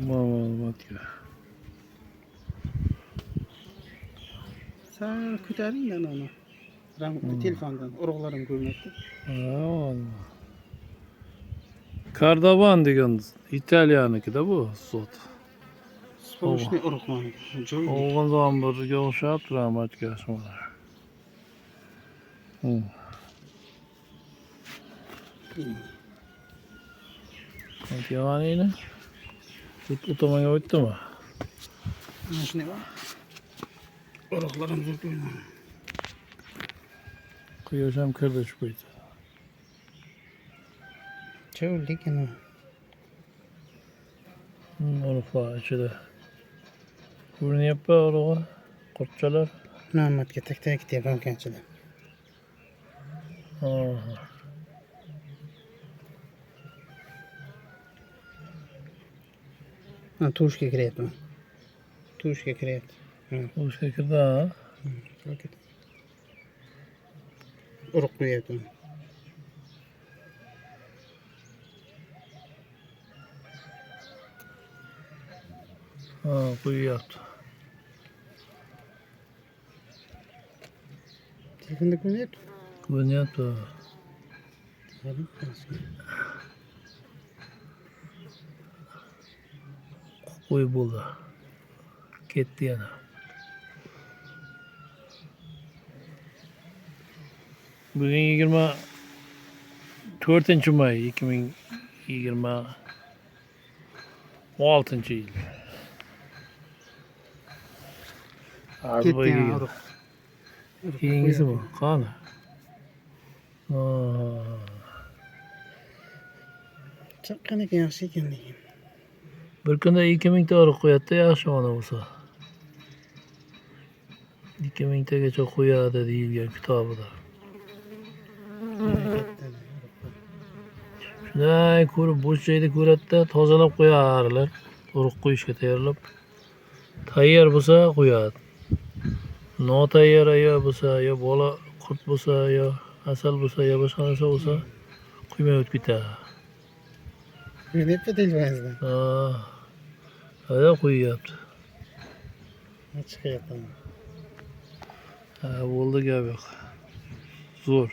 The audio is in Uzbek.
Ma'lumot yo'q. Sen ko'taring lan onu. Telefondan urug'larim ko'rinadi. Kardavan degan Italiyanikida bu sot. Spolishniy urug'lar. Joyli. Oğlan zaman birga o'xshab turadi matkashmalar. Yamaniyni. Bu tomonga o'tdimi? Mana shunday bor. Urug'larim zo'r ko'rinadi. Quyosh ham kirdi shu paytda. Joylik ana. Urug'lar ichida. Ko'rinyapti urug'i, qurtchalar. Navbatga tak deyapman kanchilar. Ha, tushga kiryapman. Tushga kiryapti. O'shga kirdi, ha? Urug' qo'yapti. Ha, qo'yyapti. Telefonda ko'rinyapti. Ko'rinyapti. Qo'y bo'ldi. Ketdi yana. Bugun 24-may 2026-yil. Ketdi yana urug'. Keyingisi bu. Qani? Chaqqan ekan, yaxshi ekan lekin. Bir kunda 2000 ta urug' qo'yadi, yaxshi ona bo'lsa. 2000 tagacha qo'yadi deyilgan kitobida. Shunday ko'rib, bo'sh joyda ko'radi-da, tozalab qo'yarlar. Urug' qo'yishga tayyorlab. Tayyor bo'lsa qo'yadi. Notayyor bo'lsa, yo bola qurt bo'lsa, yo asal bo'lsa, yo boshqa narsa bo'lsa, qo'ymay o'tib ketadi. Ko'ryapti telefoningizdan. Hada qo'yyapti. Chiqyapti. Bo'ldi gap yo'q. Zo'r.